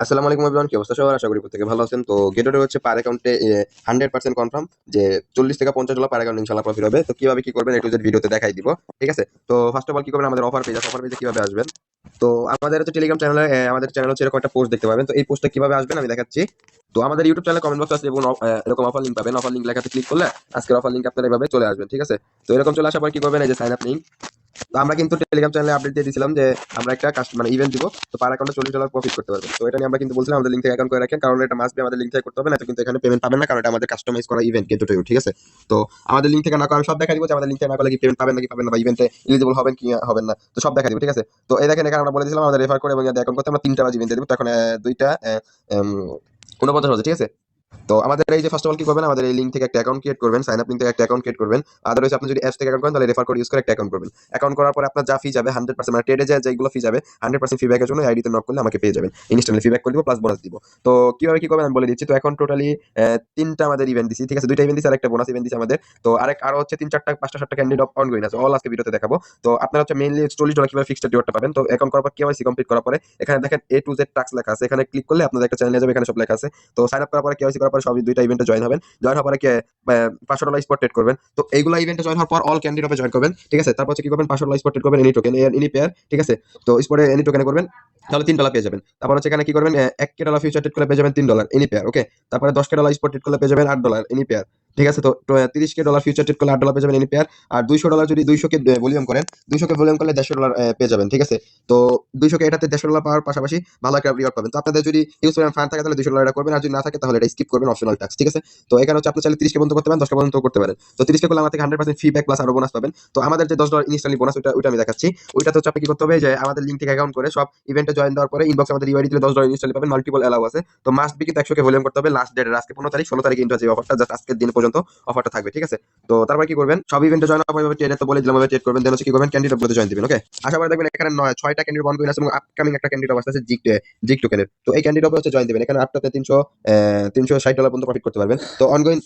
আসসালামু আলাইকুম এভরিওয়ান, কি অবস্থা সবার? আশা করি প্রত্যেকে ভালো আছেন। তো গেটরে হচ্ছে পার অ্যাকাউন্টে 100% কনফার্ম যে $40 থেকে $50 পার অ্যাকাউন্ট ইনশাআল্লাহ প্রফিট হবে। তো কিভাবে কি করবেন একটু ভিডিওতে দেখাই দিব। ঠিক আছে? তো ফার্স্ট অফ অল কি করবেন, আমাদের অফার পেজ আছে, অফার পেজে কিভাবে আসবেন। তো আমাদের হচ্ছে টেলিগ্রাম চ্যানেলে, আমাদের চ্যানেল হচ্ছে এরকম একটা পোস্ট দেখতে পাবেন। তো এই পোস্টটা কিভাবে আসবেন আমি দেখাচ্ছি। তো আমাদের ইউটিউব চ্যানেলে কমেন্ট বক্স আছে এবং এরকম অফার লিংক পাবেন। অফার লিংক লেখাতে ক্লিক করলে আজকের অফার লিংক আপনারা এভাবে চলে আসবেন। ঠিক আছে? তো এরকম চলে আসার পর কি করবেন, এই যে সাইন আপ লিংক। তো আমরা কিন্তু টেলিগ্রাম চ্যানেলে আপডেট দিয়ে দিয়েছিলাম যে আমরা একটা মানে ইভেন্ট দিব, তো পার অ্যাকাউন্টে $40 প্রফিট করতে পারবেন। তো এটা নিয়ে আমরা কিন্তু বলছিলাম আমাদের লিঙ্ক থেকে অ্যাকাউন্ট করে রাখেন, কারণ এটা মাস্ট বি আমাদের লিঙ্ক থেকে করতে হবে না, তো কিন্তু এখানে পেমেন্ট পাবেন না, কারণ এটা আমাদের কাস্টমাইজ করা ইভেন্ট কিন্তু। ঠিক আছে? তো আমাদের লিঙ্ক থেকে না করে আমি সব দেখা দিব যে আমাদের লিঙ্ক থেকে না করলে কি পেমেন্ট পাবেন নাকি পাবেন না, বা ইভেন্টে এলিজিবল হবেন কি হবেন না, তো সব দেখা দিব। ঠিক আছে? তো এই দেখেন, এখানে আমরা বলে দিয়েছিলাম আমাদের রেফার করে এবং অ্যাকাউন্ট করতে আমরা 3টা ইভেন্ট দিব। তো এখন দুইটা 49 হচ্ছে। ঠিক আছে? তো আমাদের এই যে ফার্স্ট অফ অল কি করবেন, আমাদের এই লিঙ্ক থেকে একটা অ্যাকাউন্ট ক্রিয়েট করবেন, সাইন আপ লিঙ্ক থেকে একটা অ্যাকাউন্ট ক্রিয়েট করবেন। আদারওয়াইজ আপনি যদি অ্যাপস থেকে অ্যাকাউন্ট করেন তাহলে রেফার কোড ইউজ করে একটা অ্যাকাউন্ট করবেন। অ্যাকাউন্ট করার পরে আপনার যা ফি যাবে 100%, মানে ট্রেডে যেগুলো ফি যাবে 100% ফি ব্যাকের জন্য আইডিতে নক করলে আমাকে পেয়ে যাবেন, ইনস্ট্যান্টলি ফি ব্যাক করে দিব প্লাস বোনাস দিব। তো কিভাবে কি করবেন আমি বলে দিচ্ছি। তো এখন টোটালি 3টা আমাদের ইভেন্ট দিছি। ঠিক আছে? 2টা ইভেন্ট দিছি আর একটা বোনাস ইভেন্ট দিছি আমাদের। তো আরো হচ্ছে 3-4টা 5টা 7টা ক্যান্ডিডেট অনগোইং আছে, অল আজকে ভিডিওতে দেখাবো। তো আপনারা হচ্ছে মেইনলি $40 কিভাবে ফিক্সড রিওয়ার্ডটা পাবেন। তো অ্যাকাউন্ট করার পর কেওয়াইসি কমপ্লিট করার পরে এখানে দেখেন A to Z টাস্ক লেখা আছে, এখানে ক্লিক করলে আপনাদের একটা চ্যানেলে যাবে, এখানে সব লেখা আছে। তো সাইন আপ করার পরে কেওয়াইসি করার পরে সবই 2টা ইভেন্টে জয়েন হবেন। জয়েন হওয়ার পরে $500 স্পট ট্রেড করবেন। তো এইগুলা ইভেন্টে জয়েন হওয়ার পর অল ক্যান্ডিডেটে জয়েন করবেন। ঠিক আছে? তারপর হচ্ছে কি করবেন, $500 স্পট ট্রেড করবেন এনি টোকেন এনি পেয়ার। ঠিক আছে? তো স্পটে এনি টোকেনে করবেন, তাহলে $3 পেয়ে যাবেন। তারপর হচ্ছে এখানে কি করবেন, $1 ফিউচার ট্রেড করলে পেয়ে যাবেন $3 এনি পেয়ার। ওকে? তারপরে $10 স্পট ট্রেড করলে পেয়ে যাবেন $8 এনি পেয়ার। ঠিক আছে? তো $30 ফিউচার ট্রেড করলে $8 পেয়ে যাবেন এনি পেয়ার। আর $200 যদি 200 কে ভলিউম করেন, 200 কে ভলিউম করলে $150 পেয়ে যাবেন। ঠিক আছে? তো 200 কে এটাতে $150 পাওয়ার পাশাপাশি ভালো একটা রিওয়ার্ড পাবেন। তো আপনাদের যদি ইউজ করেন ফান্ড থাকে তাহলে $200 এটা করবেন, আর যদি না থাকে তাহলে এটা স্কিপ করবেন, অপশনাল ট্যাক্স। ঠিক আছে? তো এখানে হচ্ছে আপনি চাইলে 30 কে পর্যন্ত করতে পারেন, 10 কে পর্যন্ত করতে পারেন। তো 30 কে করলে আমার থেকে 100% ফিডব্যাক প্লাস আরো বোনাস পাবেন। তো আমাদের যে $10 ইনস্ট্যান্টলি বোনাস, ওইটা আমি দেখাচ্ছি। ওইটাতে হচ্ছে আপনি কি করতে হবে, যে আমাদের লিংক থেকে অ্যাকাউন্ট করে সব ইভেন্টে জয়েন দেওয়ার পরে ইনবক্সে আমাদের ইউআইডি দিলে $10 ইনস্ট্যান্টলি পাবেন, মাল্টিপল এলাও আছে। তো মাস্ট বি কিন্তু 100 কে ভলিউম করতে হবে লাস্ট ডেটের, আজকে 15 তারিখ 16 তারিখ ইন্টার যে অফারটা, জাস্ট আজকের দিন পর্যন্ত অফারটা থাকবে। ঠিক আছে? তো তারপর কি করবেন, সব ইভেন্টে জয়েন হওয়ার পরে ট্রেডে তো বলে দিলাম ট্রেড করবেন, দেন হচ্ছে কি করবেন, ক্যান্ডিডেট গুলোতে জয়েন দিবেন। ওকে? আশা করি দেখবেন এখানে 6টা ক্যান্ডিডেট বন্ধ করে আছে এবং আপকামিং একটা ক্যান্ডিডেট আছে জিক টোকেনের। তো এই ক্যান্ডিডেট হচ্ছে জয়েন দিবেন, এখানে আপনাতে $360 পর্যন্ত প্রফিট করতে পারবেন। তো অনগোইং,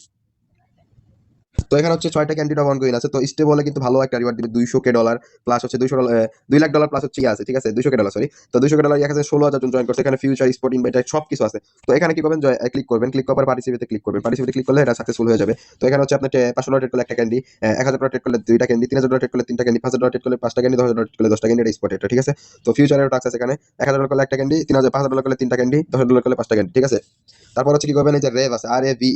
তো এখানে হচ্ছে 6টা ক্যান্ডিডেট অনগোইং আছে। তো স্টেবলে কিন্তু ভালো একটা রিওয়ার্ড দিবে, $200 প্লাস হচ্ছে $2 লাখ প্লাস হচ্ছে আছে। ঠিক আছে? $200 সরি। তো $200 এখানে 16,000 জন জয়েন করছে, এখানে ফিউচার স্পোর্ট ইনভাইট সব কিছু আছে। তো এখানে কি করবেন, ক্লিক করবেন, ক্লিক করার পর পার্টিসিপেটে ক্লিক করবেন, পার্টিসিপেটে ক্লিক করলে এটা সাকসেসফুল হয়ে যাবে। তো এখানে হচ্ছে আপনি $500 ট্রেড করলে একটা ক্যান্ডি, $1,000 ট্রেড করলে 2টা ক্যান্ডি, $3,000 ট্রেড করলে 3টা ক্যান্ডি, $5,000 ট্রেড করলে 5টা ক্যান্ডি, $10,000 ট্রেড করলে 10টা ক্যান্ডি, এটা স্পট এটা। ঠিক আছে? তো ফিউচারের টাক্স আছে এখানে, $1,000 করলে একটা ক্যান্ডি, $5,000 করলে 3টা ক্যান্ডি, $10,000 করলে 5টা ক্যান্ডি। ঠিক আছে? তারপর হচ্ছে কি করবেন, এই যে রেভ আছে RAVE,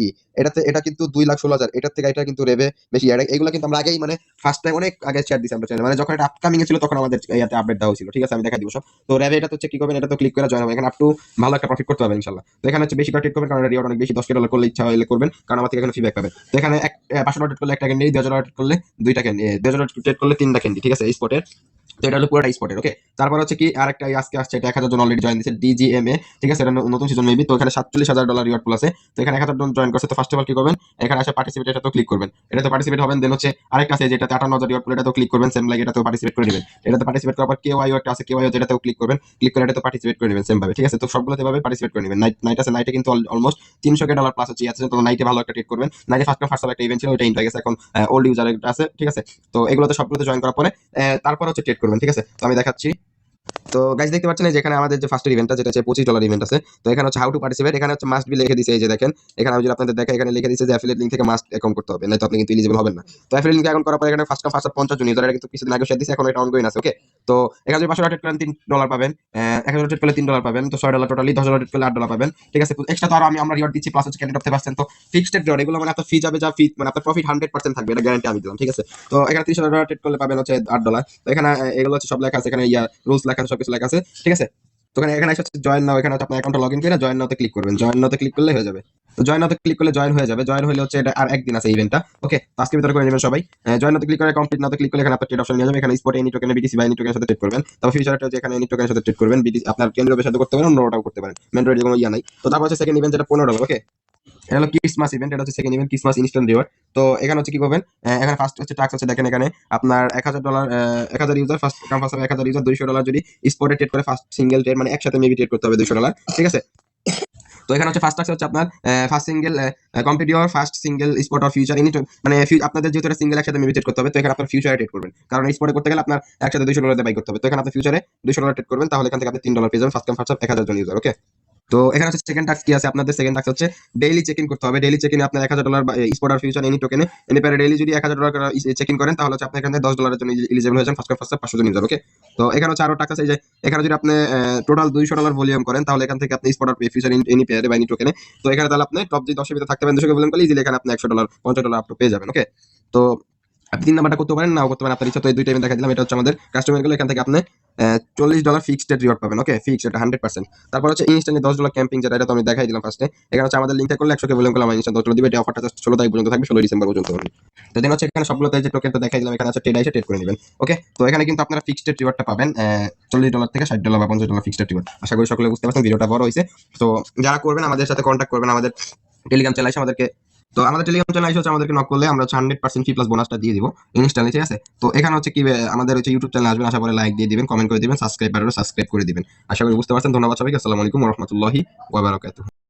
এটা কিন্তু 2,16,000, এটার থেকে এটা কিন্তু রেভে বেশি। এগুলো কিন্তু আমরা আগেই মানে ফার্স্ট টাইম অনেক আগে শেয়ার দিছি আমরা চ্যানেলে, মানে যখন এটা আপকামিং এ ছিল তখন আমাদের ইয়াতে আপডেট দেওয়া হয়েছিল। ঠিক আছে? আমি দেখাই দিব সব। তো রেভে এটা হচ্ছে কি করবেন, এটা তো ক্লিক করে জয়েন হবে, এখানে আপ টু ভালো একটা প্রফিট করতে পারবেন ইনশাআল্লাহ। তো এখানে হচ্ছে বেশি করে ট্রেড করবেন, কারণ এটা রিওয়ার্ড অনেক বেশি, $10 করলে ইচ্ছা হলে করবেন, কারণ আমার থেকে এখানে ফিডব্যাক পাবেন। তো এখানে $500 ট্রেড করলে একটা ক্যান্ডি, $2,000 ট্রেড করলে 2টা ক্যান্ডি, $2,000 ট্রেড করলে 3টা ক্যান্ডি। ঠিক আছে? স্পটের। তো এটা হলো পুরোটা স্পটের। ওকে? তারপর হচ্ছে কি আরেকটা আজকে আসছে, এটা 1,000 জন অলরেডি জয়েন দিয়েছে, DGMA। ঠিক আছে? এটা নতুন সিজন মেবি। তো এখানে $47,000 রিওয়ার্ড পুল আছে। তো এখানে 1,000 জন জয়েন করছে। তো ফার্স্ট অফ অল কি করবেন, এখানে আসে পার্টিসিপেট, এটা তো ক্লিক করবেন, এটা তো পার্টিসিপেট হবেন। দেন হচ্ছে আরেকটা আছে যেটাতে 58,000 রিওয়ার্ড পুল, এটা তো ক্লিক করবেন, সেম লাইক এটা তো পার্টিসিপেট করে নেবেন। এটা তো পার্টিসিপেট করার পর KYO একটা আছে, KYO যেটাতেও ক্লিক করবেন, ক্লিক করে এটা তো পার্টিসিপেট করে নেবেন সেম ভাবে। ঠিক আছে? তো সবগুলোতে ভাবে পার্টিসিপেট করে নেবেন। নাইট আছে, নাইটে কিন্তু অলমোস্ট $300 প্লাস হচ্ছে আছে। তো নাইটে ভালো একটা ট্রেড করবেন। নাইটে ফার্স্ট ফার্স্ট একটা ইভেন্ট ছিল, ওইটা ইন হয়ে গেছে, এখন ওল্ড ইউজার আছে। ঠিক আছে? তো এগুলোতে সবগুলোতে জয়েন করার পরে তারপর হচ্ছে ট্রেড করবেন। ঠিক আছে? তো আমি দেখাচ্ছি। তো গাইস দেখতে পাচ্ছেন এই যে এখানে আমাদের যে ফার্স্টের ইভেন্টটা, যেটা হচ্ছে $25 ইভেন্ট আছে। তো এখানে হচ্ছে হাউ টু পার্টিসিপেট, এখানে হচ্ছে মাস্ট বি লিখে দিয়েছে, এই যে দেখেন এখানে আমি যদি আপনাদের দেখাই, এখানে লিখে দিয়েছে যে অ্যাফিলিয়েট লিংক থেকে মাস্ট অ্যাকাউন্ট করতে হবে, নয়তো আপনি কিন্তু এলিজিবল হবেন না। তো অ্যাফিলিয়েট লিংক অ্যাকাউন্ট করার পর এখানে ফার্স্ট কাম ফার্স্ট 50 জন ইউজার, এটা কিন্তু কিছুদিন আগে শেয়ার দিয়েছে, এখন এটা অনগোইং আছে। ওকে? তো এখানে যদি $500 ট্রেড করেন $3 পাবেন, $1,000 ট্রেড করলে $3 পাবেন, তো $6 টোটালি, $10 ট্রেড করলে $8 পাবেন। ঠিক আছে? তো এক্সট্রা তো আরো আমরা রিওয়ার্ড দিচ্ছি, প্লাস হচ্ছে ক্যান্ডিডেট অফ পাচ্ছেন। তো ফিক্সড রিওয়ার্ড এগুলো মানে আপনার ফি যাবে, যা ফি মানে আপনার প্রফিট 100% থাকবে, এটা গ্যারান্টি আমি দিলাম। ঠিক আছে? তো এখানে $30,000 ট্রেড করলে পাবেন হচ্ছে $8। তো এখানে এগুলো হচ্ছে সব লেখা আছে, এখানে রুলস লেখা আছে, সবকিছু লেখা আছে। ঠিক আছে? তো এখানে এসে জয়েন নাও, এখানে আপনার অ্যাকাউন্টটা লগইন করে জয়েন নাওতে ক্লিক করবেন, জয়েন নাওতে ক্লিক করলে হয়ে যাবে। তো জয়েন নাওতে ক্লিক করলে জয়েন হয়ে যাবে, জয়েন হলে হচ্ছে এটা আর একদিন আছে ইভেন্টটা। ওকে? আজকে ভিতরে করে নেবেন সবাই। জয়েন নাওতে ক্লিক করে কমপ্লিট নাওতে ক্লিক করলে এখানে আপনার ট্রেড অপশন নিয়ে যাবে, এখানে স্পটে এনি টোকেন BTC বা এনি টোকেনের সাথে ট্রেড করবেন। তারপর ফিউচারটা হচ্ছে এখানে এনি টোকেনের সাথে ট্রেড করবেন, BTC আপনার কেন্দ্রীয় সাথে করতে পারেন, অন্যটাও করতে পারেন, ম্যান্ডেটরি কোনো ইয়া নাই। তো তারপর হচ্ছে সেকেন্ড ইভেন্ট, যেটা $15। ওকে? এটা হলো ক্রিসমাস ইভেন্ট, এটা হচ্ছে second event, Christmas instant reward. তো এখানে হচ্ছে কি করবেন, এখানে ফার্স্ট হচ্ছে টাস্ক হচ্ছে, দেখেন এখানে আপনার $1,000, 1,000 ইউজার, ফার্স্ট কাম ফার্স্ট হবে 1,000 ইউজার, $200 যদি স্পটে ট্রেড করে, ফার্স্ট সিঙ্গেল ট্রেড মানে একসাথে মেবি ট্রেড করতে হবে $200। ঠিক আছে? তো এখানে হচ্ছে ফার্স্ট টাস্ক হচ্ছে আপনার first single complete your first single spot or future any, মানে আপনাদের যেহেতু এটা সিঙ্গেল একসাথে মেবি ট্রেড করতে হবে, তো এখানে আপনার ফিউচারে ট্রেড করবেন, কারণ স্পটে করতে গেলে আপনার একসাথে $200 বাই করতে হবে। তো এখানে আপনি ফিউচারে $200 ট্রেড করবেন, তাহলে এখান থেকে আপনি $3 পেয়ে যাবেন, ফার্স্ট কাম ফার্স্ট 1,000 জন ইউজার। ওকে? তো এখানে হচ্ছে সেকেন্ড টাস্ক কি আছে আপনাদের? সেকেন্ড টাস্ক হচ্ছে ডেইলি চেক ইন করতে হবে। ডেইলি চেক ইনে আপনার $1000 বা স্পট আর ফিউচার এনি টোকেনে এনি পেয়ারে ডেইলি যদি $1000 চেক ইন করেন তাহলে হচ্ছে আপনি এখানে $10 জন্য এলিজিবল হয়ে যান। ফার্স্ট ফার্স্ট 500 জন ইউজার। ওকে, তো এখানে হচ্ছে আরো টাস্ক আছে যে এখানে যদি আপনি টোটাল $200 ভলিউম করেন তাহলে এখান থেকে আপনি স্পট আর ফিউচার এনি পেয়ারে বা এনি টোকেনে, তো এখানে তাহলে আপনি টপ যে 10 এর ভিতরে থাকতে পারেন 200 ভলিউম করলে ইজিলি এখানে আপনি $100 $50 আপ টু পেয়ে যাবেন। ওকে, তো আপনি 3 নাম্বারটা করতে পারেন, নাও করতে পারেন, আপনার ইচ্ছা। তো এই দুইটা আমি দেখা দিলাম। এটা হচ্ছে আমাদের কাস্টমার গুলো, এখান থেকে আপনি $40 ফিক্সড রিওয়ার্ড পাবেন। ওকে, ফিক্সড, এটা 100%। তারপর হচ্ছে ইনস্ট্যান্টলি $10 ক্যাম্পিং, যেটা এটা তো আমি দেখাই দিলাম ফার্স্টে। এখানে হচ্ছে আমাদের লিঙ্কটা করলে 100 ভলিউম করলে আমার ইনস্ট্যান্ট $10 দিবে। এটা অফারটা জাস্ট 16 তারিখ পর্যন্ত থাকবে, 16 ডিসেম্বর পর্যন্ত only। তো দেন হচ্ছে এখানে সবগুলোতে যে টোকেন তো দেখাই দিলাম, এখানে আছে ট্রেড আইসে ট্রেড করে নেবেন। ওকে, তো এখানে কিন্তু আপনারা ফিক্সড রিওয়ার্ডটা পাবেন $40 থেকে $60 বা $50 ফিক্সড রিওয়ার্ড। আশা করি সকলে বুঝতে পারছেন, ভিডিওটা বড় হয়েছে। তো যারা করবেন আমাদের সাথে কন্ট্যাক্ট করবেন, আমাদের টেলিগ্রাম চ্যানেল আছে আমাদেরকে। তো আমাদের টেলিগ্রাম চ্যানেল হচ্ছে আমাদেরকে নক করলে আমরা হচ্ছে 100% ফি প্লাস বোনাসটা দিয়ে দিব ইনস্ট্যান্টলি, ঠিক আছে? তো এখানে হচ্ছে কি আমাদের হচ্ছে ইউটিউব চ্যানেল আসবেন, আশা করে লাইক দিয়ে দিবেন, কমেন্ট করে দিবেন, সাবস্ক্রাইব বাটনে সাবস্ক্রাইব করে দিবেন। আশা করি বুঝতে পারছেন। ধন্যবাদ সবাইকে। আসসালামু আলাইকুম ওয়া রাহমাতুল্লাহি ওয়া বারাকাতুহু।